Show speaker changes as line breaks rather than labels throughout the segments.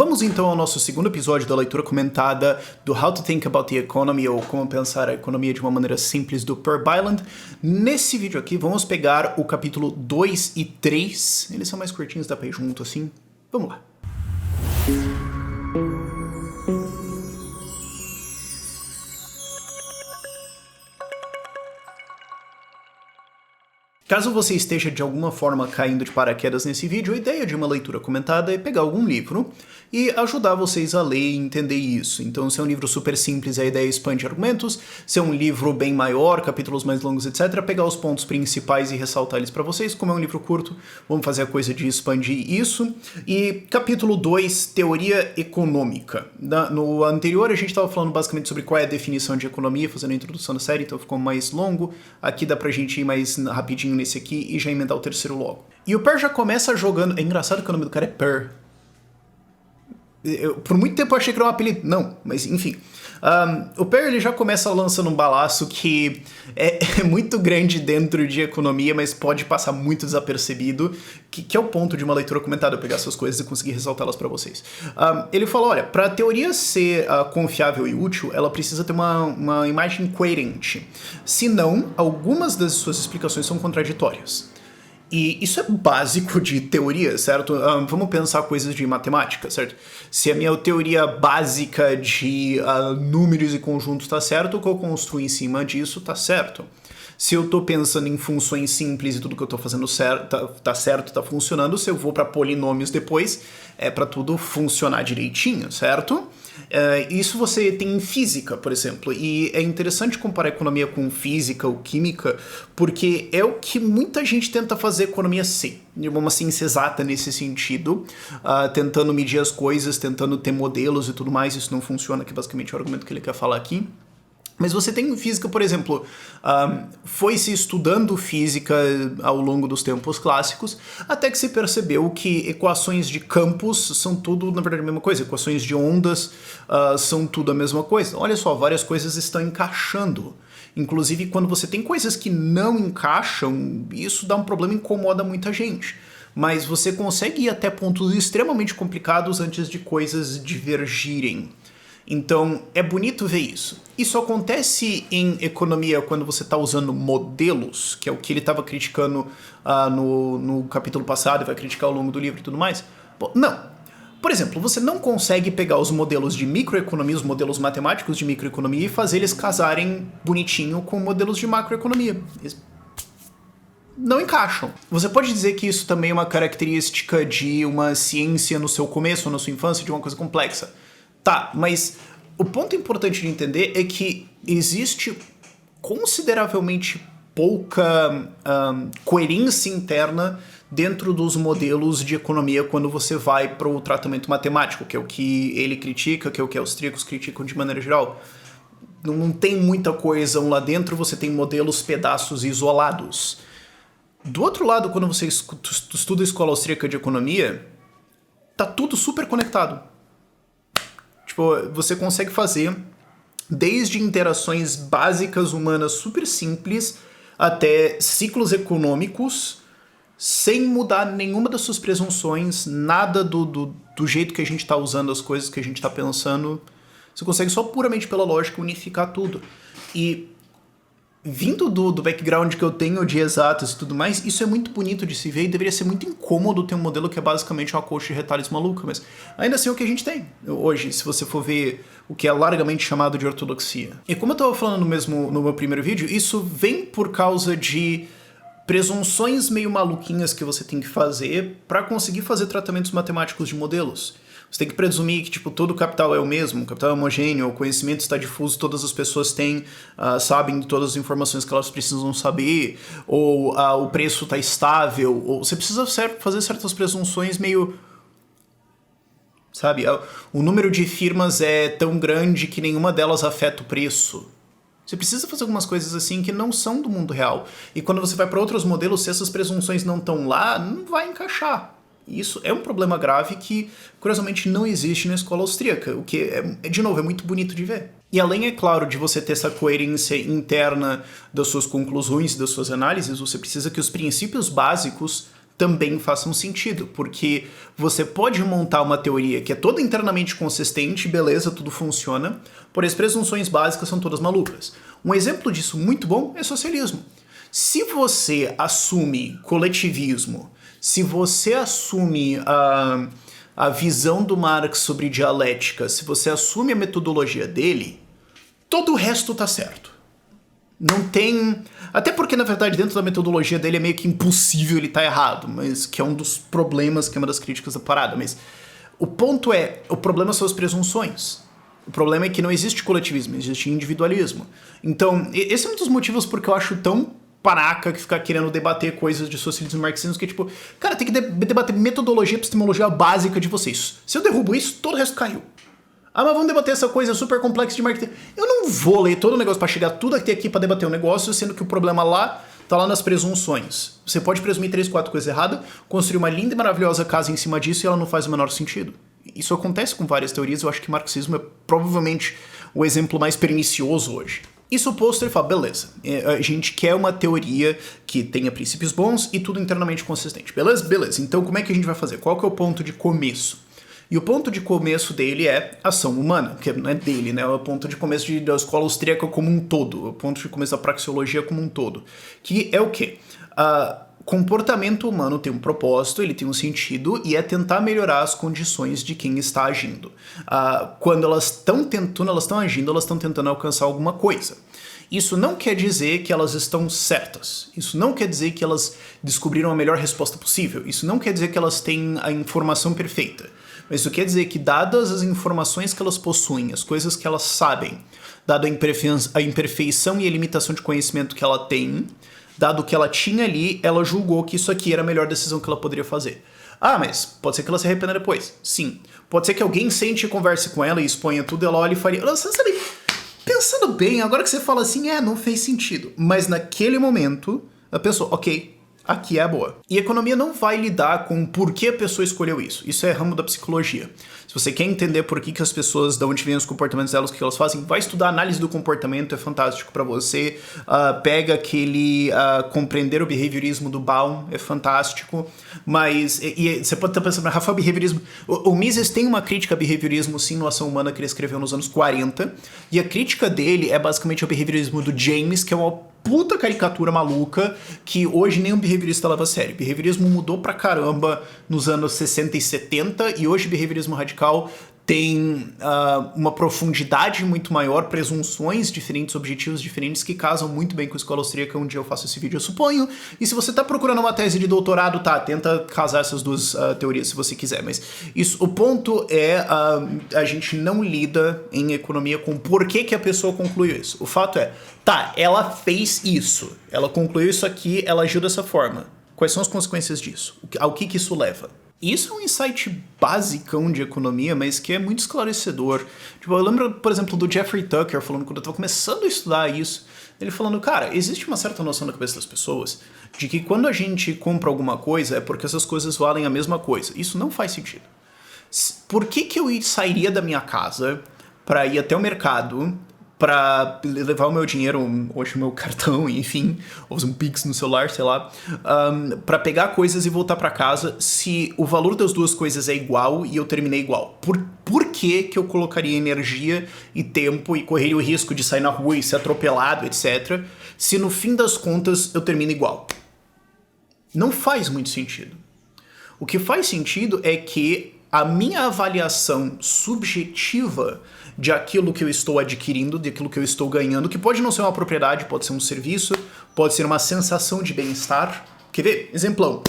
Vamos então ao nosso segundo episódio da leitura comentada do How to Think About the Economy, ou Como Pensar a Economia de uma Maneira Simples, do Per Byland. Nesse vídeo aqui, vamos pegar o capítulo 2 e 3. Eles são mais curtinhos, dá pra ir junto assim. Vamos lá. Caso você esteja de alguma forma caindo de paraquedas nesse vídeo, a ideia de uma leitura comentada é pegar algum livro e ajudar vocês a ler e entender isso. Então, se é um livro super simples, a ideia é expandir argumentos. Se é um livro bem maior, capítulos mais longos, etc., pegar os pontos principais e ressaltar eles para vocês. Como é um livro curto, vamos fazer a coisa de expandir isso. E capítulo 2, Teoria Econômica. No anterior, a gente estava falando basicamente sobre qual é a definição de economia, fazendo a introdução da série, então ficou mais longo. Aqui dá pra gente ir mais rapidinho nesse aqui e já emendar o terceiro logo. E o Per já começa jogando... É engraçado que o nome do cara é Per. Por muito tempo eu achei que era um apelido. Não, mas enfim. O Per ele já começa lançando um balaço que é muito grande dentro de economia, mas pode passar muito desapercebido, que é o ponto de uma leitura comentada, eu pegar essas coisas e conseguir ressaltá-las para vocês. Ele falou, olha, para a teoria ser confiável e útil, ela precisa ter uma imagem coerente. Senão, algumas das suas explicações são contraditórias. E isso é básico de teoria, certo? Vamos pensar coisas de matemática, certo? Se a minha teoria básica de números e conjuntos tá certo, o que eu construo em cima disso tá certo. Se eu tô pensando em funções simples e tudo que eu tô fazendo tá certo, tá funcionando, se eu vou para polinômios depois, é para tudo funcionar direitinho, certo? Isso você tem em física, por exemplo, e é interessante comparar economia com física ou química, porque é o que muita gente tenta fazer economia ser, de uma ciência exata nesse sentido, tentando medir as coisas, tentando ter modelos e tudo mais. Isso não funciona, que basicamente é o argumento que ele quer falar aqui. Mas você tem física, por exemplo, foi-se estudando física ao longo dos tempos clássicos, até que se percebeu que equações de campos são tudo, na verdade, a mesma coisa. Equações de ondas são tudo a mesma coisa. Olha só, várias coisas estão encaixando. Inclusive, quando você tem coisas que não encaixam, isso dá um problema e incomoda muita gente. Mas você consegue ir até pontos extremamente complicados antes de coisas divergirem. Então, é bonito ver isso. Isso acontece em economia quando você está usando modelos, que é o que ele estava criticando no capítulo passado e vai criticar ao longo do livro e tudo mais? Bom, não. Por exemplo, você não consegue pegar os modelos de microeconomia, os modelos matemáticos de microeconomia e fazer eles casarem bonitinho com modelos de macroeconomia. Eles não encaixam. Você pode dizer que isso também é uma característica de uma ciência no seu começo, na sua infância, de uma coisa complexa. Tá, mas o ponto importante de entender é que existe consideravelmente pouca coerência interna dentro dos modelos de economia quando você vai para o tratamento matemático, que é o que ele critica, que é o que os austríacos criticam de maneira geral. Não tem muita coesão lá dentro, você tem modelos, pedaços isolados. Do outro lado, quando você estuda a escola austríaca de economia, tá tudo super conectado. Tipo, você consegue fazer desde interações básicas humanas super simples até ciclos econômicos sem mudar nenhuma das suas presunções, nada do jeito que a gente está usando as coisas, que a gente está pensando. Você consegue só puramente pela lógica unificar tudo. E vindo do background que eu tenho de exatas e tudo mais, isso é muito bonito de se ver e deveria ser muito incômodo ter um modelo que é basicamente uma coxa de retalhos maluca, mas ainda assim é o que a gente tem hoje, se você for ver o que é largamente chamado de ortodoxia. E como eu estava falando no meu primeiro vídeo, isso vem por causa de presunções meio maluquinhas que você tem que fazer para conseguir fazer tratamentos matemáticos de modelos. Você tem que presumir que tipo, todo capital é o mesmo, o capital é homogêneo, o conhecimento está difuso, todas as pessoas têm, sabem de todas as informações que elas precisam saber, ou o preço está estável, ou você precisa fazer certas presunções meio... Sabe, o número de firmas é tão grande que nenhuma delas afeta o preço. Você precisa fazer algumas coisas assim que não são do mundo real. E quando você vai para outros modelos, se essas presunções não estão lá, não vai encaixar. Isso é um problema grave que, curiosamente, não existe na escola austríaca, o que, de novo, é muito bonito de ver. E além, é claro, de você ter essa coerência interna das suas conclusões e das suas análises, você precisa que os princípios básicos também façam sentido, porque você pode montar uma teoria que é toda internamente consistente, beleza, tudo funciona, porém as presunções básicas são todas malucas. Um exemplo disso muito bom é socialismo. Se você assume coletivismo, se você assume a visão do Marx sobre dialética, se você assume a metodologia dele, todo o resto tá certo. Não tem... Até porque, na verdade, dentro da metodologia dele é meio que impossível ele estar errado, mas que é um dos problemas, que é uma das críticas da parada. Mas o ponto é, o problema são as presunções. O problema é que não existe coletivismo, existe individualismo. Então, esse é um dos motivos porque eu acho tão paraca que ficar querendo debater coisas de socialismo e marxismo, que é tipo, cara, tem que debater metodologia, epistemologia básica de vocês. Se eu derrubo isso, todo o resto caiu. Ah, mas vamos debater essa coisa super complexa de marketing. Eu não vou ler todo o negócio pra chegar tudo até aqui pra debater o negócio, sendo que o problema lá tá lá nas presunções. Você pode presumir 3, 4 coisas erradas, construir uma linda e maravilhosa casa em cima disso e ela não faz o menor sentido. Isso acontece com várias teorias, eu acho que marxismo é provavelmente o exemplo mais pernicioso hoje. Isso posto, ele fala, beleza, a gente quer uma teoria que tenha princípios bons e tudo internamente consistente. Beleza? Beleza. Então como é que a gente vai fazer? Qual que é o ponto de começo? E o ponto de começo dele é ação humana, que não é dele, né? É o ponto de começo da escola austríaca como um todo, o ponto de começo da praxeologia como um todo. Que é o quê? Comportamento humano tem um propósito, ele tem um sentido, e é tentar melhorar as condições de quem está agindo. Quando elas estão tentando, elas estão agindo, elas estão tentando alcançar alguma coisa. Isso não quer dizer que elas estão certas. Isso não quer dizer que elas descobriram a melhor resposta possível. Isso não quer dizer que elas têm a informação perfeita. Mas isso quer dizer que, dadas as informações que elas possuem, as coisas que elas sabem, dado a imperfeição e a limitação de conhecimento que ela tem, dado o que ela tinha ali, ela julgou que isso aqui era a melhor decisão que ela poderia fazer. Ah, mas pode ser que ela se arrependa depois. Sim. Pode ser que alguém sente e converse com ela e exponha tudo, ela olha e faria... Você sabe, pensando bem, agora que você fala assim, não fez sentido. Mas naquele momento, a pessoa, ok, aqui é a boa. E a economia não vai lidar com por que a pessoa escolheu isso. Isso é ramo da psicologia. Se você quer entender por que as pessoas, de onde vêm os comportamentos delas, o que elas fazem, vai estudar análise do comportamento, é fantástico para você. Pega aquele compreender o behaviorismo do Baum, é fantástico. Mas você pode estar pensando, Rafael, behaviorismo... O Mises tem uma crítica a behaviorismo, sim, no Ação Humana, que ele escreveu nos anos 40. E a crítica dele é basicamente o behaviorismo do James, que é uma puta caricatura maluca que hoje nem um behaviorista leva a sério. O behaviorismo mudou pra caramba nos anos 60 e 70 e hoje o behaviorismo radical tem uma profundidade muito maior, presunções diferentes, objetivos diferentes que casam muito bem com a escola austríaca. Um dia eu faço esse vídeo, eu suponho. E se você tá procurando uma tese de doutorado, tenta casar essas duas teorias se você quiser. Mas o ponto é a gente não lida em economia com por que a pessoa concluiu isso. O fato é, ela fez isso, ela concluiu isso aqui, ela agiu dessa forma. Quais são as consequências disso? Ao que isso leva? Isso é um insight basicão de economia, mas que é muito esclarecedor. Tipo, eu lembro, por exemplo, do Jeffrey Tucker falando, quando eu estava começando a estudar isso, ele falando, cara, existe uma certa noção na cabeça das pessoas de que quando a gente compra alguma coisa é porque essas coisas valem a mesma coisa. Isso não faz sentido. Por que eu sairia da minha casa para ir até o mercado, para levar o meu dinheiro, hoje o meu cartão, enfim, ou um Pix no celular, sei lá, para pegar coisas e voltar para casa, se o valor das duas coisas é igual e eu terminei igual? Por que eu colocaria energia e tempo e correria o risco de sair na rua e ser atropelado, etc., se no fim das contas eu termino igual? Não faz muito sentido. O que faz sentido é que a minha avaliação subjetiva de aquilo que eu estou adquirindo, de aquilo que eu estou ganhando, que pode não ser uma propriedade, pode ser um serviço, pode ser uma sensação de bem-estar. Quer ver? Exemplão.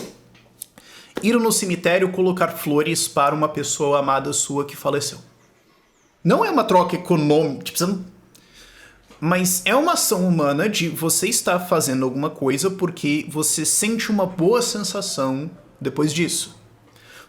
Ir no cemitério colocar flores para uma pessoa amada sua que faleceu. Não é uma troca econômica, mas é uma ação humana de você estar fazendo alguma coisa porque você sente uma boa sensação depois disso.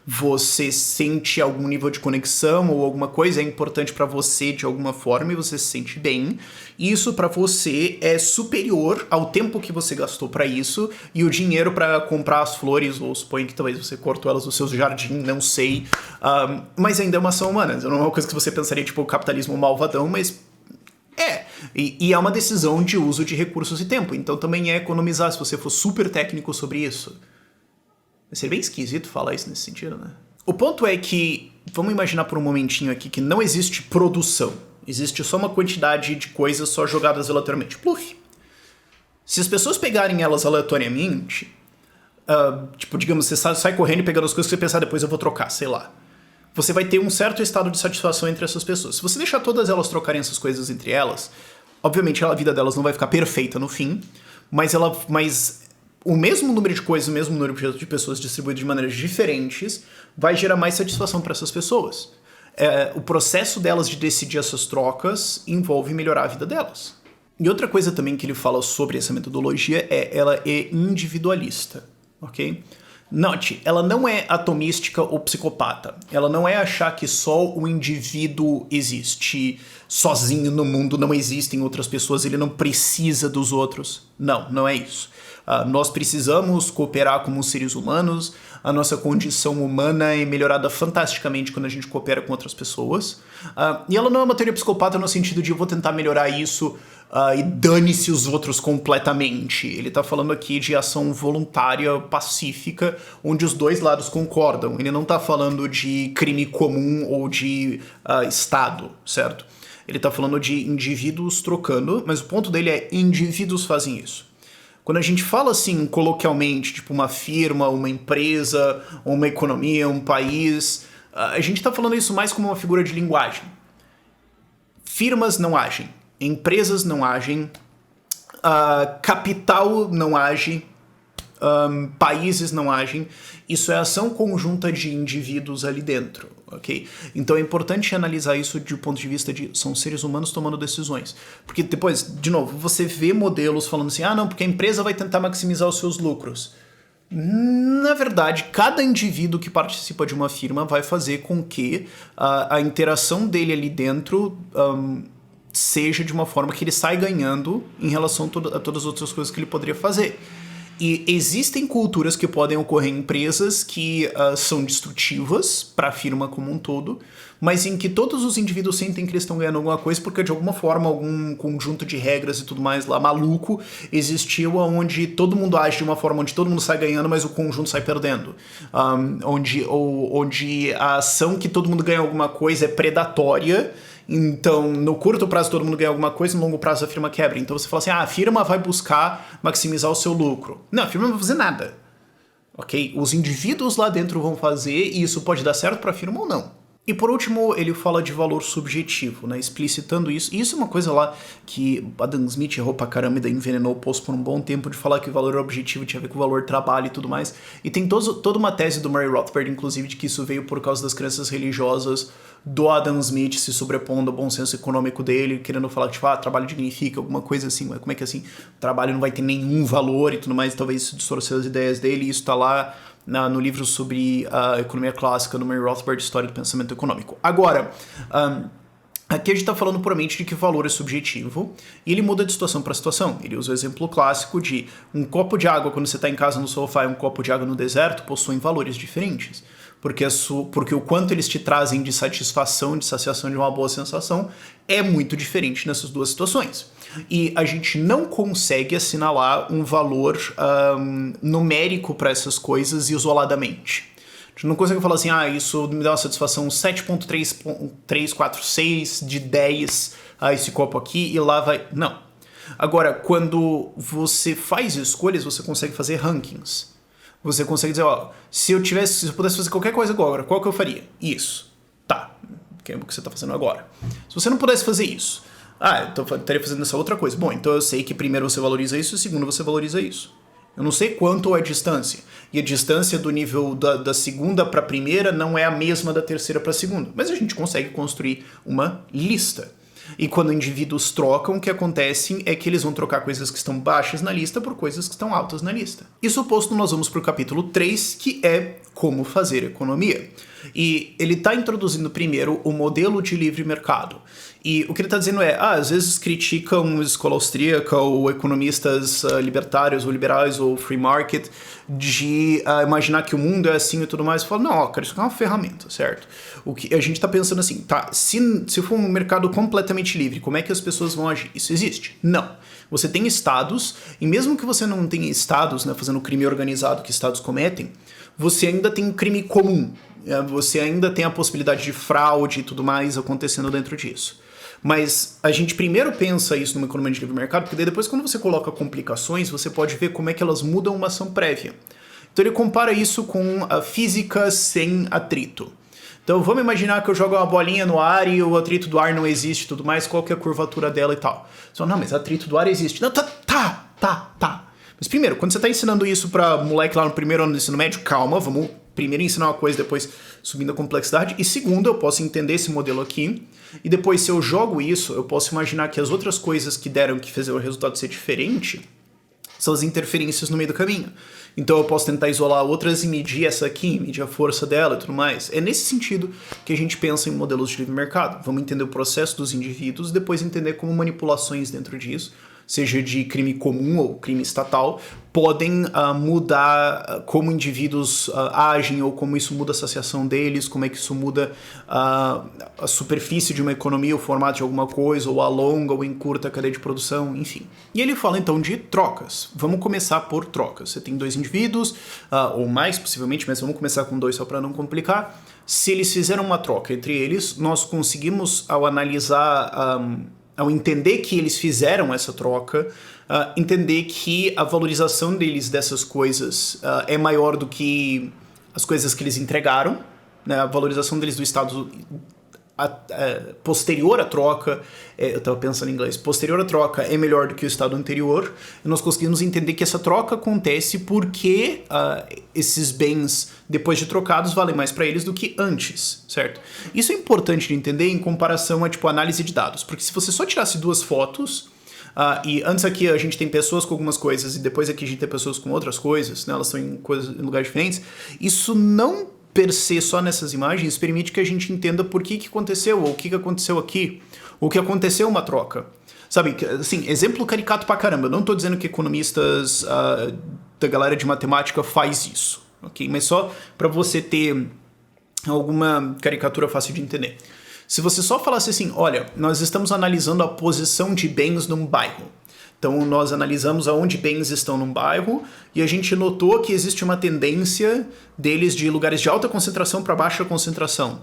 Você sente algum nível de conexão ou alguma coisa é importante pra você de alguma forma e você se sente bem. Isso pra você é superior ao tempo que você gastou pra isso e o dinheiro pra comprar as flores, ou suponho que talvez você cortou elas do seu jardim, não sei. Mas ainda é uma ação humana. Não é uma coisa que você pensaria tipo capitalismo malvadão, mas e é uma decisão de uso de recursos e tempo. Então também é economizar se você for super técnico sobre isso. Seria bem esquisito falar isso nesse sentido, né? O ponto é que, vamos imaginar por um momentinho aqui que não existe produção. Existe só uma quantidade de coisas só jogadas aleatoriamente. Pluf. Se as pessoas pegarem elas aleatoriamente, tipo, digamos, você sai correndo e pegando as coisas que você pensar, depois eu vou trocar, sei lá. Você vai ter um certo estado de satisfação entre essas pessoas. Se você deixar todas elas trocarem essas coisas entre elas, obviamente a vida delas não vai ficar perfeita no fim, mas o mesmo número de coisas, o mesmo número de pessoas distribuídas de maneiras diferentes vai gerar mais satisfação para essas pessoas. O processo delas de decidir essas trocas envolve melhorar a vida delas. E outra coisa também que ele fala sobre essa metodologia ela é individualista, ok? Note, ela não é atomística ou psicopata. Ela não é achar que só o indivíduo existe sozinho no mundo, não existem outras pessoas, ele não precisa dos outros. Não, não é isso. Nós precisamos cooperar como seres humanos, a nossa condição humana é melhorada fantasticamente quando a gente coopera com outras pessoas. E ela não é uma teoria psicopata no sentido de eu vou tentar melhorar isso e dane-se os outros completamente. Ele tá falando aqui de ação voluntária, pacífica, onde os dois lados concordam. Ele não tá falando de crime comum ou de Estado, certo? Ele tá falando de indivíduos trocando, mas o ponto dele é indivíduos fazem isso. Quando a gente fala assim, coloquialmente, tipo uma firma, uma empresa, uma economia, um país, a gente está falando isso mais como uma figura de linguagem. Firmas não agem, empresas não agem, capital não age, países não agem. Isso é ação conjunta de indivíduos ali dentro, ok? Então é importante analisar isso do ponto de vista de são seres humanos tomando decisões. Porque depois, de novo, você vê modelos falando assim, não, porque a empresa vai tentar maximizar os seus lucros. Na verdade, cada indivíduo que participa de uma firma vai fazer com que a interação dele ali dentro seja de uma forma que ele sai ganhando em relação a todas as outras coisas que ele poderia fazer. E existem culturas que podem ocorrer em empresas que são destrutivas para a firma como um todo, mas em que todos os indivíduos sentem que eles estão ganhando alguma coisa porque de alguma forma algum conjunto de regras e tudo mais lá maluco existiu onde todo mundo age de uma forma onde todo mundo sai ganhando, mas o conjunto sai perdendo. Onde a ação que todo mundo ganha alguma coisa é predatória. Então, no curto prazo todo mundo ganha alguma coisa, no longo prazo a firma quebra. Então você fala assim, a firma vai buscar maximizar o seu lucro. Não, a firma não vai fazer nada. Ok? Os indivíduos lá dentro vão fazer e isso pode dar certo para a firma ou não. E por último, ele fala de valor subjetivo, né? Explicitando isso. E isso é uma coisa lá que Adam Smith errou pra caramba e daí envenenou o post por um bom tempo de falar que o valor objetivo tinha a ver com o valor trabalho e tudo mais. E tem toda uma tese do Murray Rothbard, inclusive, de que isso veio por causa das crenças religiosas do Adam Smith se sobrepondo ao bom senso econômico dele, querendo falar que, tipo, trabalho dignifica, alguma coisa assim. Mas como é que assim, o trabalho não vai ter nenhum valor e tudo mais, talvez isso distorceu as ideias dele, e isso tá lá no livro sobre a economia clássica do Murray Rothbard, História do Pensamento Econômico. Agora, aqui a gente está falando puramente de que valor é subjetivo e ele muda de situação para situação. Ele usa o exemplo clássico de um copo de água quando você está em casa no sofá e um copo de água no deserto possuem valores diferentes. Porque o quanto eles te trazem de satisfação, de saciação de uma boa sensação é muito diferente nessas duas situações. E a gente não consegue assinalar um valor numérico para essas coisas isoladamente. A gente não consegue falar assim, isso me dá uma satisfação 7.346 de 10 esse copo aqui e lá vai... Não. Agora, quando você faz escolhas, você consegue fazer rankings. Você consegue dizer, se eu pudesse fazer qualquer coisa agora, qual que eu faria? Isso. Tá. Que é o que você está fazendo agora. Se você não pudesse fazer isso, então eu estaria fazendo essa outra coisa. Bom, então eu sei que primeiro você valoriza isso e segundo você valoriza isso. Eu não sei quanto é a distância. E a distância do nível da segunda para a primeira não é a mesma da terceira para a segunda. Mas a gente consegue construir uma lista. E quando indivíduos trocam, o que acontece é que eles vão trocar coisas que estão baixas na lista por coisas que estão altas na lista. Isso posto, nós vamos para o capítulo 3, que é como fazer economia. E ele está introduzindo primeiro o modelo de livre mercado. E o que ele está dizendo é, às vezes criticam escola austríaca ou economistas libertários ou liberais ou free market de imaginar que o mundo é assim e tudo mais. E fala, não, cara, isso é uma ferramenta, certo? O que a gente está pensando assim, tá, se for um mercado completamente livre, como é que as pessoas vão agir? Isso existe? Não. Você tem estados, e mesmo que você não tenha estados, né, fazendo o crime organizado que estados cometem, você ainda tem um crime comum. Você ainda tem a possibilidade de fraude e tudo mais acontecendo dentro disso. Mas a gente primeiro pensa isso numa economia de livre mercado, porque daí depois quando você coloca complicações, você pode ver como é que elas mudam uma ação prévia. Então ele compara isso com a física sem atrito. Então vamos imaginar que eu jogo uma bolinha no ar e o atrito do ar não existe e tudo mais, qual que é a curvatura dela e tal. Só, não, mas atrito do ar existe. Não, tá. Mas primeiro, quando você está ensinando isso para moleque lá no primeiro ano do ensino médio, calma, vamos primeiro ensinar uma coisa, depois subindo a complexidade. E segundo, eu posso entender esse modelo aqui. E depois, se eu jogo isso, eu posso imaginar que as outras coisas que deram, que fizeram o resultado ser diferente, são as interferências no meio do caminho. Então eu posso tentar isolar outras e medir essa aqui, medir a força dela e tudo mais. É nesse sentido que a gente pensa em modelos de livre mercado. Vamos entender o processo dos indivíduos e depois entender como manipulações dentro disso, seja de crime comum ou crime estatal, podem mudar como indivíduos agem ou como isso muda a associação deles, como é que isso muda a superfície de uma economia, o formato de alguma coisa, ou alonga ou encurta a cadeia de produção, enfim. E ele fala então de trocas. Vamos começar por trocas. Você tem dois indivíduos, ou mais possivelmente, mas vamos começar com dois só para não complicar. Se eles fizeram uma troca entre eles, nós conseguimos, ao analisar... ao entender que eles fizeram essa troca, entender que a valorização deles dessas coisas é maior do que as coisas que eles entregaram, né? A valorização deles do estado posterior à troca, eu estava pensando em inglês, posterior à troca é melhor do que o estado anterior, e nós conseguimos entender que essa troca acontece porque esses bens, depois de trocados, valem mais para eles do que antes, certo? Isso é importante de entender em comparação a, tipo, análise de dados, porque se você só tirasse duas fotos, e antes aqui a gente tem pessoas com algumas coisas, e depois aqui a gente tem pessoas com outras coisas, né? Elas estão em lugares diferentes, isso não per se só nessas imagens permite que a gente entenda por que aconteceu, ou o que aconteceu aqui, ou que aconteceu uma troca. Sabe, assim, exemplo caricato pra caramba. Eu não tô dizendo que economistas da galera de matemática faz isso, ok? Mas só para você ter alguma caricatura fácil de entender. Se você só falasse assim, olha, nós estamos analisando a posição de bens num bairro. Então nós analisamos aonde bens estão num bairro e a gente notou que existe uma tendência deles de lugares de alta concentração para baixa concentração.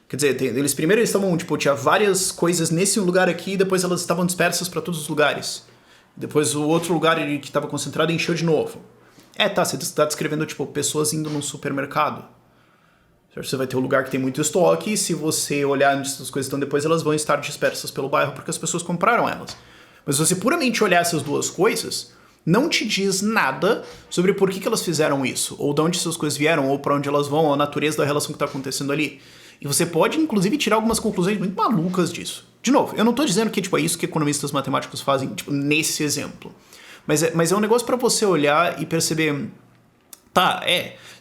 Quer dizer, eles primeiro estavam, tipo, tinha várias coisas nesse lugar aqui e depois elas estavam dispersas para todos os lugares. Depois o outro lugar que estava concentrado encheu de novo. Você está descrevendo, tipo, pessoas indo num supermercado. Você vai ter um lugar que tem muito estoque e se você olhar onde essas coisas estão depois, elas vão estar dispersas pelo bairro porque as pessoas compraram elas. Mas se você puramente olhar essas duas coisas, não te diz nada sobre por que elas fizeram isso, ou de onde essas coisas vieram, ou para onde elas vão, ou a natureza da relação que está acontecendo ali. E você pode, inclusive, tirar algumas conclusões muito malucas disso. De novo, eu não estou dizendo que é isso que economistas matemáticos fazem nesse exemplo. Mas é um negócio para você olhar e perceber...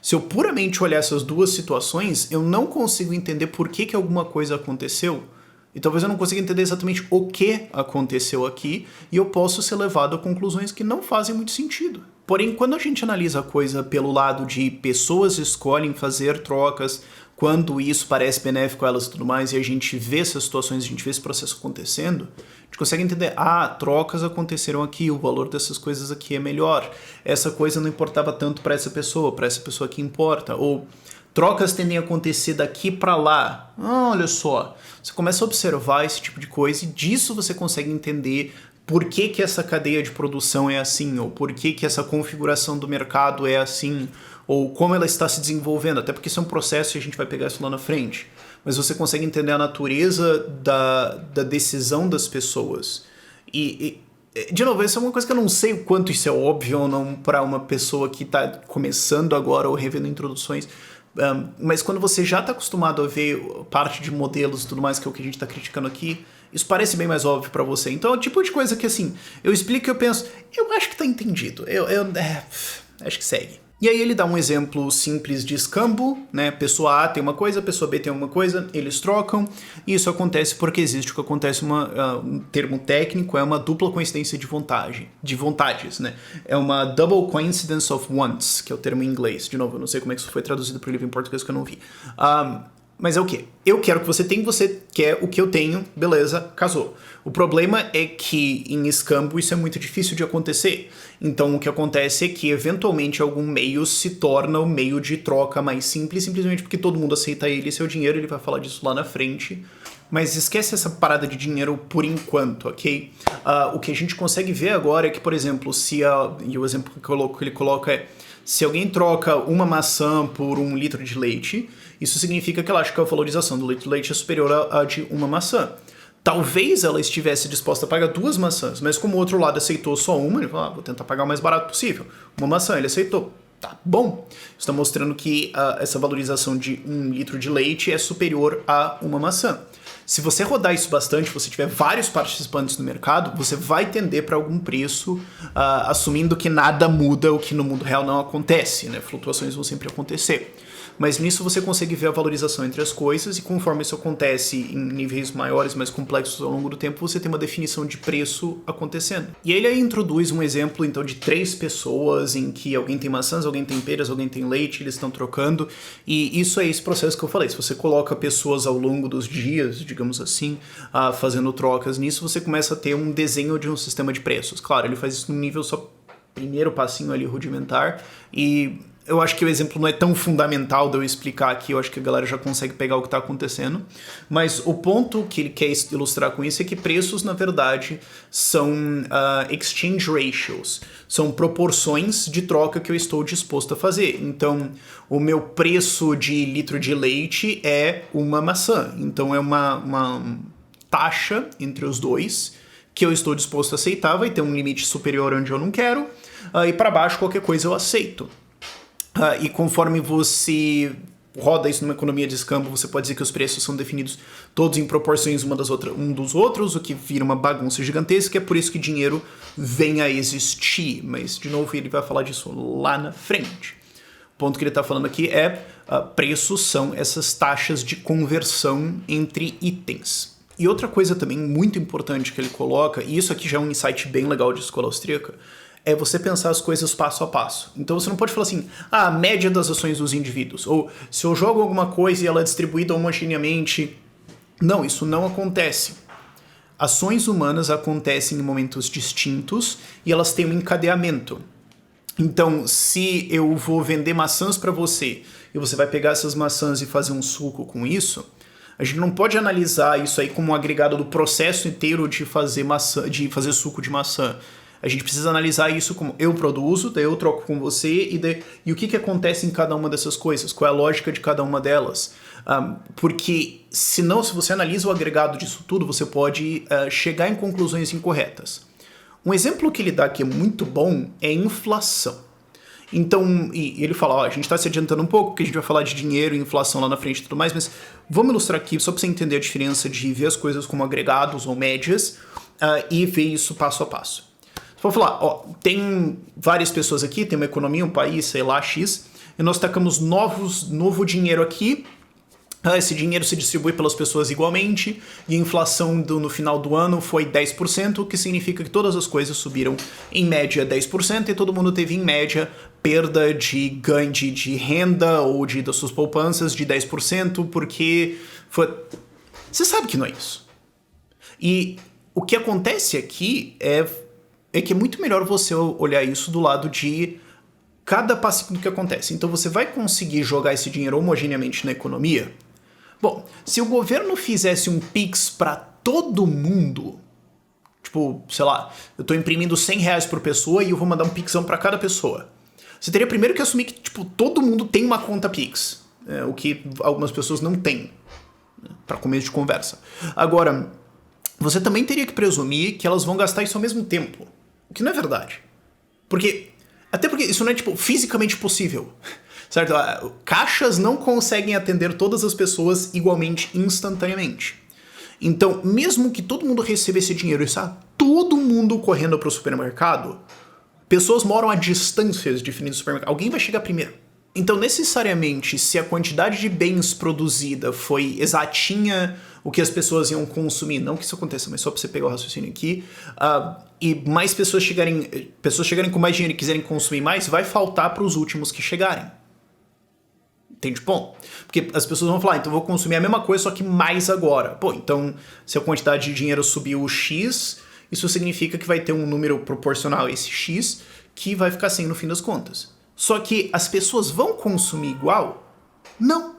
se eu puramente olhar essas duas situações, eu não consigo entender por que alguma coisa aconteceu. E talvez eu não consiga entender exatamente o que aconteceu aqui, e eu posso ser levado a conclusões que não fazem muito sentido. Porém, quando a gente analisa a coisa pelo lado de pessoas escolhem fazer trocas, quando isso parece benéfico a elas e tudo mais, e a gente vê essas situações, a gente vê esse processo acontecendo, a gente consegue entender, trocas aconteceram aqui, o valor dessas coisas aqui é melhor, essa coisa não importava tanto para essa pessoa que importa, ou... trocas tendem a acontecer daqui para lá. Olha só, você começa a observar esse tipo de coisa e disso você consegue entender por que essa cadeia de produção é assim, ou por que essa configuração do mercado é assim, ou como ela está se desenvolvendo, até porque isso é um processo e a gente vai pegar isso lá na frente. Mas você consegue entender a natureza da decisão das pessoas. E de novo, isso é uma coisa que eu não sei o quanto isso é óbvio ou não para uma pessoa que está começando agora ou revendo introduções. Mas quando você já está acostumado a ver parte de modelos e tudo mais, que é o que a gente está criticando aqui, isso parece bem mais óbvio para você. Então é o tipo de coisa que, assim, eu explico e eu penso, eu acho que tá entendido, acho que segue. E aí ele dá um exemplo simples de escambo, né? Pessoa A tem uma coisa, pessoa B tem uma coisa, eles trocam, e isso acontece porque existe o que acontece, um termo técnico, é uma dupla coincidência de vontades, né? É uma double coincidence of wants, que é o termo em inglês. De novo, eu não sei como é que isso foi traduzido para o livro em português que eu não vi. Mas é o quê? Eu quero o que você quer o que eu tenho, beleza, casou. O problema é que em escambo isso é muito difícil de acontecer. Então o que acontece é que eventualmente algum meio se torna o meio de troca mais simples, simplesmente porque todo mundo aceita ele e seu dinheiro, ele vai falar disso lá na frente. Mas esquece essa parada de dinheiro por enquanto, ok? O que a gente consegue ver agora é que, por exemplo, e o exemplo que ele coloca é: se alguém troca uma maçã por 1 litro de leite, isso significa que ela acha que a valorização do litro de leite é superior à de uma maçã. Talvez ela estivesse disposta a pagar 2 maçãs, mas como o outro lado aceitou só uma, ele falou, vou tentar pagar o mais barato possível. Uma maçã, ele aceitou. Tá bom. Isso está mostrando que essa valorização de 1 litro de leite é superior a uma maçã. Se você rodar isso bastante, se você tiver vários participantes no mercado, você vai tender para algum preço, assumindo que nada muda, o que no mundo real não acontece, né? Flutuações vão sempre acontecer. Mas nisso você consegue ver a valorização entre as coisas e conforme isso acontece em níveis maiores, mais complexos ao longo do tempo, você tem uma definição de preço acontecendo. E ele aí introduz um exemplo então de 3 pessoas em que alguém tem maçãs, alguém tem peras, alguém tem leite, eles estão trocando, e isso é esse processo que eu falei. Se você coloca pessoas ao longo dos dias, digamos assim, fazendo trocas nisso, você começa a ter um desenho de um sistema de preços. Claro, ele faz isso num nível só primeiro passinho ali rudimentar, e eu acho que o exemplo não é tão fundamental de eu explicar aqui, eu acho que a galera já consegue pegar o que está acontecendo, mas o ponto que ele quer ilustrar com isso é que preços, na verdade, são exchange ratios, são proporções de troca que eu estou disposto a fazer. Então, o meu preço de litro de leite é uma maçã, então é uma taxa entre os dois que eu estou disposto a aceitar, vai ter um limite superior onde eu não quero, e para baixo qualquer coisa eu aceito. E conforme você roda isso numa economia de escambo, você pode dizer que os preços são definidos todos em proporções um dos outros, o que vira uma bagunça gigantesca, é por isso que dinheiro vem a existir. Mas, de novo, ele vai falar disso lá na frente. O ponto que ele está falando aqui é preços são essas taxas de conversão entre itens. E outra coisa também muito importante que ele coloca, e isso aqui já é um insight bem legal de escola austríaca, é você pensar as coisas passo a passo. Então você não pode falar assim, a média das ações dos indivíduos, ou se eu jogo alguma coisa e ela é distribuída homogeneamente. Não, isso não acontece. Ações humanas acontecem em momentos distintos e elas têm um encadeamento. Então, se eu vou vender maçãs para você e você vai pegar essas maçãs e fazer um suco com isso, a gente não pode analisar isso aí como um agregado do processo inteiro de fazer suco de maçã. A gente precisa analisar isso como eu produzo, daí eu troco com você, e o que acontece em cada uma dessas coisas, qual é a lógica de cada uma delas. Porque senão, se você analisa o agregado disso tudo, você pode chegar em conclusões incorretas. Um exemplo que ele dá que é muito bom é inflação. Então, e ele fala, a gente está se adiantando um pouco, porque a gente vai falar de dinheiro e inflação lá na frente e tudo mais, mas vamos ilustrar aqui, só para você entender a diferença de ver as coisas como agregados ou médias, e ver isso passo a passo. Vou falar, tem várias pessoas aqui, tem uma economia, um país, sei lá, X, e nós tacamos novo dinheiro aqui, esse dinheiro se distribui pelas pessoas igualmente, e a inflação no final do ano foi 10%, o que significa que todas as coisas subiram em média 10%, e todo mundo teve em média perda de ganho de renda ou das suas poupanças de 10%, porque foi... Você sabe que não é isso. E o que acontece aqui é que é muito melhor você olhar isso do lado de cada passo do que acontece. Então você vai conseguir jogar esse dinheiro homogeneamente na economia? Bom, se o governo fizesse um Pix para todo mundo, tipo, sei lá, eu tô imprimindo R$100 por pessoa e eu vou mandar um Pixão para cada pessoa. Você teria primeiro que assumir que, tipo, todo mundo tem uma conta Pix, o que algumas pessoas não têm, para começo de conversa. Agora, você também teria que presumir que elas vão gastar isso ao mesmo tempo. O que não é verdade. Até porque isso não é, tipo, fisicamente possível. Certo? Caixas não conseguem atender todas as pessoas igualmente, instantaneamente. Então, mesmo que todo mundo receba esse dinheiro e está todo mundo correndo para o supermercado, pessoas moram a distâncias definidas do supermercado. Alguém vai chegar primeiro. Então, necessariamente, se a quantidade de bens produzida foi exatinha o que as pessoas iam consumir, não que isso aconteça, mas só para você pegar o raciocínio aqui, e mais pessoas chegarem com mais dinheiro e quiserem consumir mais, vai faltar para os últimos que chegarem. Entende? Bom, porque as pessoas vão falar, então eu vou consumir a mesma coisa, só que mais agora. Pô, então se a quantidade de dinheiro subiu X, isso significa que vai ter um número proporcional a esse X que vai ficar assim no fim das contas. Só que as pessoas vão consumir igual? Não.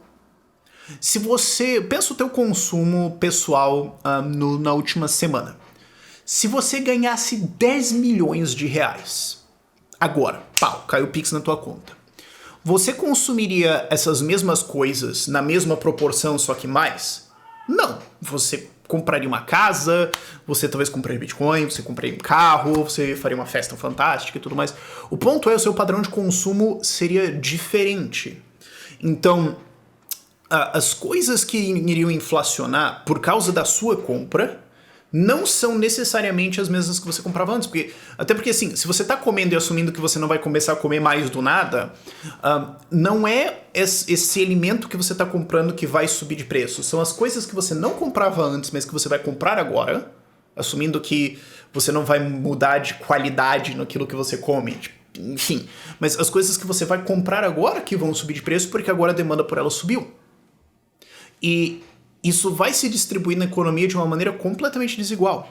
Se você... Pensa o teu consumo pessoal na última semana. Se você ganhasse 10 milhões de reais, agora, pau, caiu o Pix na tua conta. Você consumiria essas mesmas coisas na mesma proporção, só que mais? Não. Você compraria uma casa, você talvez compraria Bitcoin, você compraria um carro, você faria uma festa fantástica e tudo mais. O ponto é, o seu padrão de consumo seria diferente. Então, as coisas que iriam inflacionar por causa da sua compra não são necessariamente as mesmas que você comprava antes. Até porque, assim, se você tá comendo e assumindo que você não vai começar a comer mais do nada, não é esse alimento que você tá comprando que vai subir de preço. São as coisas que você não comprava antes, mas que você vai comprar agora, assumindo que você não vai mudar de qualidade naquilo que você come. Enfim, mas as coisas que você vai comprar agora que vão subir de preço porque agora a demanda por elas subiu. E isso vai se distribuir na economia de uma maneira completamente desigual.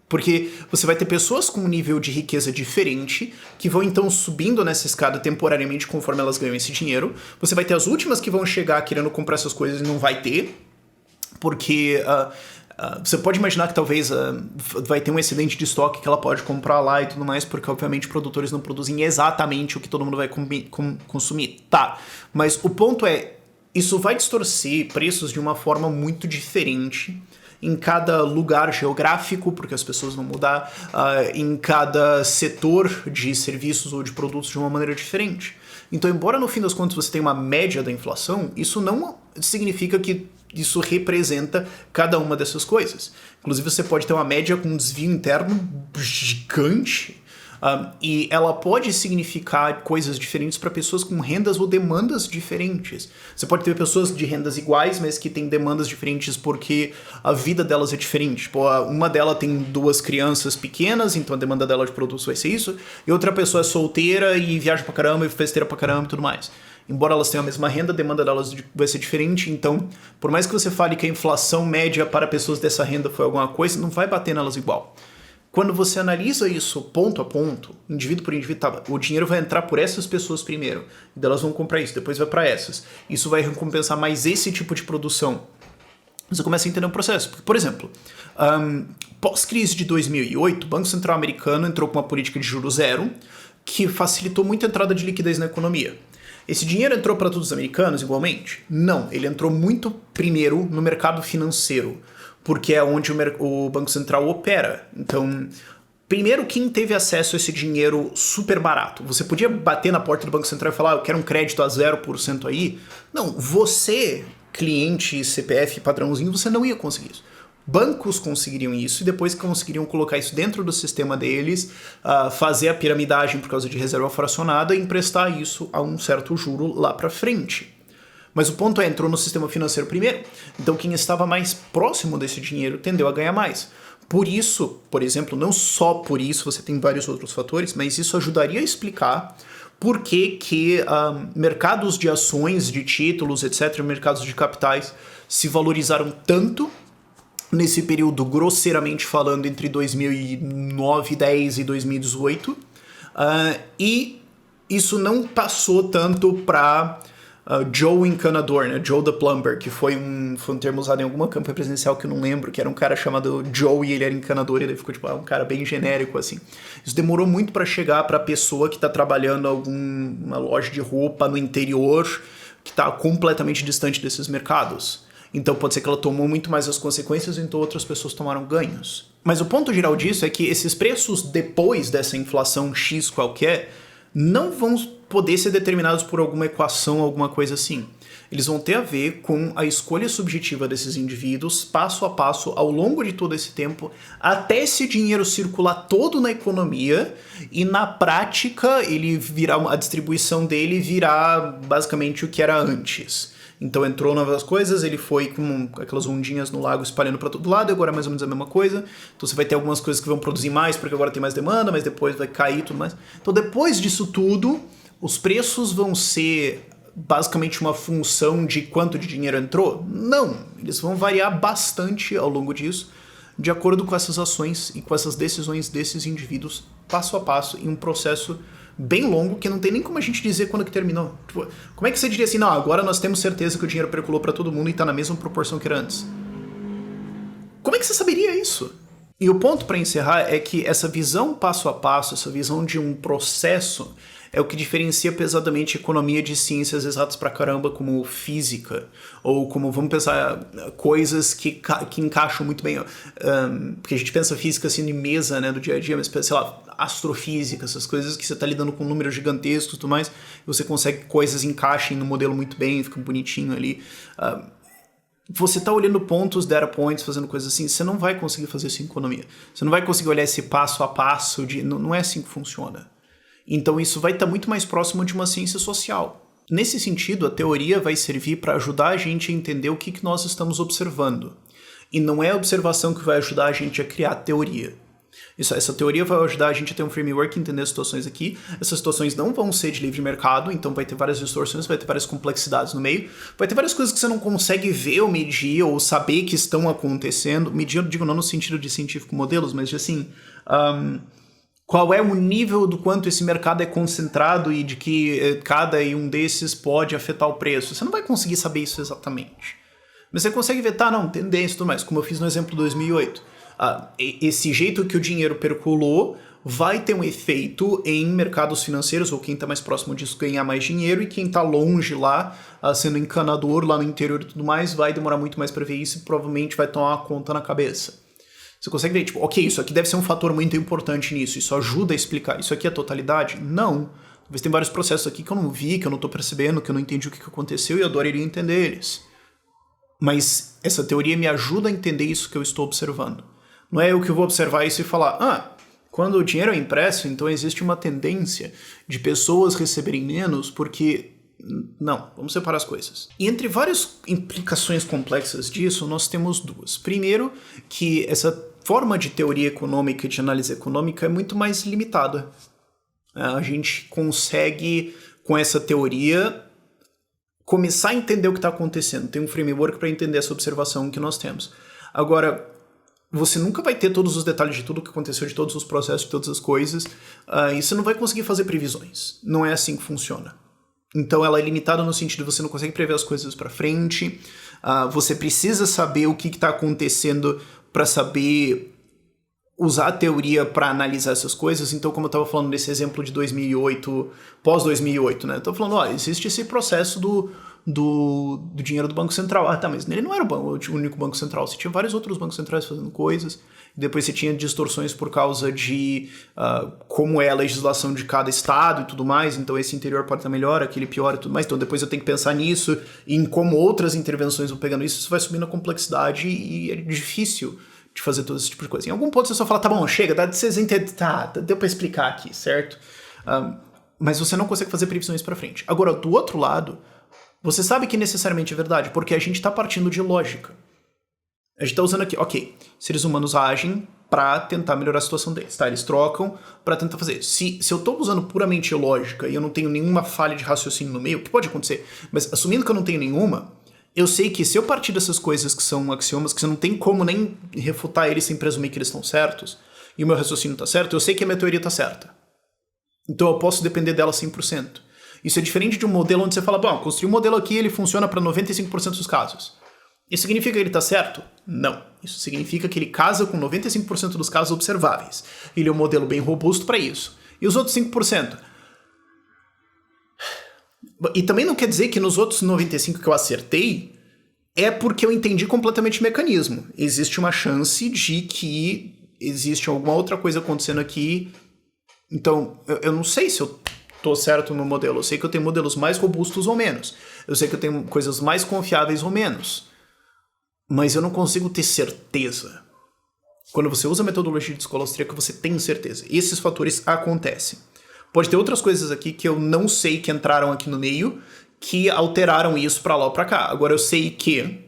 Porque você vai ter pessoas com um nível de riqueza diferente, que vão então subindo nessa escada temporariamente conforme elas ganham esse dinheiro. Você vai ter as últimas que vão chegar querendo comprar essas coisas e não vai ter. Porque você pode imaginar que talvez vai ter um excedente de estoque que ela pode comprar lá e tudo mais, porque obviamente produtores não produzem exatamente o que todo mundo vai consumir. Tá, mas o ponto é, isso vai distorcer preços de uma forma muito diferente em cada lugar geográfico, porque as pessoas vão mudar, em cada setor de serviços ou de produtos de uma maneira diferente. Então, embora no fim das contas você tenha uma média da inflação, isso não significa que isso representa cada uma dessas coisas. Inclusive, você pode ter uma média com um desvio interno gigante, e ela pode significar coisas diferentes para pessoas com rendas ou demandas diferentes. Você pode ter pessoas de rendas iguais, mas que têm demandas diferentes porque a vida delas é diferente. Tipo, uma delas tem 2 crianças pequenas, então a demanda dela de produtos vai ser isso, e outra pessoa é solteira e viaja pra caramba e festeira pra caramba e tudo mais. Embora elas tenham a mesma renda, a demanda delas vai ser diferente, então, por mais que você fale que a inflação média para pessoas dessa renda foi alguma coisa, não vai bater nelas igual. Quando você analisa isso ponto a ponto, indivíduo por indivíduo, tá, o dinheiro vai entrar por essas pessoas primeiro, e elas vão comprar isso, depois vai para essas. Isso vai recompensar mais esse tipo de produção. Você começa a entender o processo. Por exemplo, pós-crise de 2008, o Banco Central americano entrou com uma política de juros zero, que facilitou muito a entrada de liquidez na economia. Esse dinheiro entrou para todos os americanos igualmente? Não, ele entrou muito primeiro no mercado financeiro, porque é onde o Banco Central opera. Então, primeiro, quem teve acesso a esse dinheiro super barato? Você podia bater na porta do Banco Central e falar, eu quero um crédito a 0% aí? Não, você, cliente, CPF, padrãozinho, você não ia conseguir isso. Bancos conseguiriam isso e depois conseguiriam colocar isso dentro do sistema deles, fazer a piramidagem por causa de reserva fracionada e emprestar isso a um certo juro lá pra frente. Mas o ponto é, entrou no sistema financeiro primeiro, então quem estava mais próximo desse dinheiro tendeu a ganhar mais. Por isso, por exemplo, não só por isso, você tem vários outros fatores, mas isso ajudaria a explicar por que mercados de ações, de títulos, etc., mercados de capitais se valorizaram tanto nesse período, grosseiramente falando, entre 2009, 10 e 2018, e isso não passou tanto para Joe Encanador, né? Joe the Plumber, que foi um termo usado em alguma campanha presidencial que eu não lembro, que era um cara chamado Joe e ele era encanador, e ele ficou tipo um cara bem genérico assim. Isso demorou muito para chegar para a pessoa que está trabalhando em alguma loja de roupa no interior, que está completamente distante desses mercados. Então pode ser que ela tomou muito mais as consequências, então outras pessoas tomaram ganhos. Mas o ponto geral disso é que esses preços depois dessa inflação X qualquer não vão poder ser determinados por alguma equação, alguma coisa assim. Eles vão ter a ver com a escolha subjetiva desses indivíduos, passo a passo, ao longo de todo esse tempo, até esse dinheiro circular todo na economia e, na prática, a distribuição dele virar basicamente o que era antes. Então entrou novas coisas, ele foi com aquelas ondinhas no lago espalhando para todo lado, e agora é mais ou menos a mesma coisa. Então você vai ter algumas coisas que vão produzir mais, porque agora tem mais demanda, mas depois vai cair e tudo mais. Então depois disso tudo, os preços vão ser basicamente uma função de quanto de dinheiro entrou? Não, eles vão variar bastante ao longo disso, de acordo com essas ações e com essas decisões desses indivíduos, passo a passo, em um processo bem longo, que não tem nem como a gente dizer quando que terminou. Tipo, como é que você diria assim, não, agora nós temos certeza que o dinheiro percolou para todo mundo e está na mesma proporção que era antes? Como é que você saberia isso? E o ponto para encerrar é que essa visão passo a passo, essa visão de um processo, é o que diferencia pesadamente a economia de ciências exatas pra caramba, como física, ou como, vamos pensar, coisas que encaixam muito bem, porque a gente pensa física assim de mesa, né, do dia a dia, mas sei lá, astrofísica, essas coisas que você tá lidando com números gigantescos e tudo mais, e você consegue que coisas encaixem no modelo muito bem, fica bonitinho ali. Você tá olhando pontos, data points, fazendo coisas assim, você não vai conseguir fazer isso em economia. Você não vai conseguir olhar esse passo a passo, não é assim que funciona. Então isso vai estar muito mais próximo de uma ciência social. Nesse sentido, a teoria vai servir para ajudar a gente a entender o que nós estamos observando. E não é a observação que vai ajudar a gente a criar teoria. Essa teoria vai ajudar a gente a ter um framework e entender as situações aqui. Essas situações não vão ser de livre mercado, então vai ter várias distorções, vai ter várias complexidades no meio, vai ter várias coisas que você não consegue ver ou medir ou saber que estão acontecendo. Medir, eu digo não no sentido de científico modelos, mas de assim... qual é o nível do quanto esse mercado é concentrado e de que cada um desses pode afetar o preço. Você não vai conseguir saber isso exatamente. Mas você consegue ver, tá, não, tendência e tudo mais, como eu fiz no exemplo de 2008. Esse jeito que o dinheiro percolou vai ter um efeito em mercados financeiros, ou quem está mais próximo disso ganhar mais dinheiro, e quem está longe lá, sendo encanador lá no interior e tudo mais, vai demorar muito mais para ver isso e provavelmente vai tomar uma conta na cabeça. Você consegue ver, tipo, ok, isso aqui deve ser um fator muito importante nisso, isso ajuda a explicar. Isso aqui é a totalidade? Não. Talvez tem vários processos aqui que eu não vi, que eu não tô percebendo, que eu não entendi o que aconteceu e eu adoraria entender eles. Mas essa teoria me ajuda a entender isso que eu estou observando. Não é eu que vou observar isso e falar, quando o dinheiro é impresso, então existe uma tendência de pessoas receberem menos porque... Não, vamos separar as coisas. E entre várias implicações complexas disso, nós temos duas. Primeiro, que essa forma de teoria econômica e de análise econômica é muito mais limitada. A gente consegue, com essa teoria, começar a entender o que está acontecendo. Tem um framework para entender essa observação que nós temos. Agora, você nunca vai ter todos os detalhes de tudo o que aconteceu, de todos os processos, de todas as coisas, e você não vai conseguir fazer previsões. Não é assim que funciona. Então ela é limitada no sentido de você não consegue prever as coisas para frente, você precisa saber o que está acontecendo para saber usar a teoria para analisar essas coisas. Então, como eu estava falando nesse exemplo de 2008, pós-2008, né? Eu estou falando, existe esse processo do dinheiro do Banco Central. Tá, mas ele não era o único Banco Central. Você tinha vários outros bancos centrais fazendo coisas. Depois você tinha distorções por causa de como é a legislação de cada estado e tudo mais. Então esse interior pode estar melhor, aquele pior e tudo mais. Então depois eu tenho que pensar nisso e em como outras intervenções vão pegando isso. Isso vai subindo a complexidade e é difícil de fazer todo esse tipo de coisa. Em algum ponto você só fala, tá bom, chega, vocês entendem, tá, deu pra explicar aqui, certo? Mas você não consegue fazer previsões pra frente. Agora, do outro lado, você sabe que necessariamente é verdade, porque a gente tá partindo de lógica. A gente tá usando aqui, ok, seres humanos agem pra tentar melhorar a situação deles, tá? Eles trocam pra tentar fazer. Se eu tô usando puramente lógica e eu não tenho nenhuma falha de raciocínio no meio, o que pode acontecer? Mas assumindo que eu não tenho nenhuma, eu sei que se eu partir dessas coisas que são axiomas, que você não tem como nem refutar eles sem presumir que eles estão certos, e o meu raciocínio tá certo, eu sei que a minha teoria tá certa. Então eu posso depender dela 100%. Isso é diferente de um modelo onde você fala, bom, construí um modelo aqui, ele funciona para 95% dos casos. Isso significa que ele tá certo? Não. Isso significa que ele casa com 95% dos casos observáveis. Ele é um modelo bem robusto para isso. E os outros 5%? E também não quer dizer que nos outros 95% que eu acertei é porque eu entendi completamente o mecanismo. Existe uma chance de que existe alguma outra coisa acontecendo aqui. Então, eu não sei se eu tô certo no modelo. Eu sei que eu tenho modelos mais robustos ou menos. Eu sei que eu tenho coisas mais confiáveis ou menos. Mas eu não consigo ter certeza. Quando você usa a metodologia de escola austríaca, você tem certeza. Esses fatores acontecem. Pode ter outras coisas aqui que eu não sei que entraram aqui no meio, que alteraram isso pra lá ou pra cá. Agora eu sei que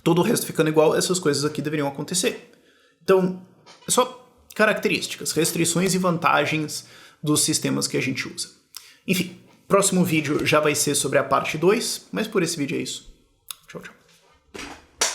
todo o resto ficando igual, essas coisas aqui deveriam acontecer. Então, é só características, restrições e vantagens dos sistemas que a gente usa. Enfim, Próximo vídeo já vai ser sobre a parte 2, mas por esse vídeo é isso.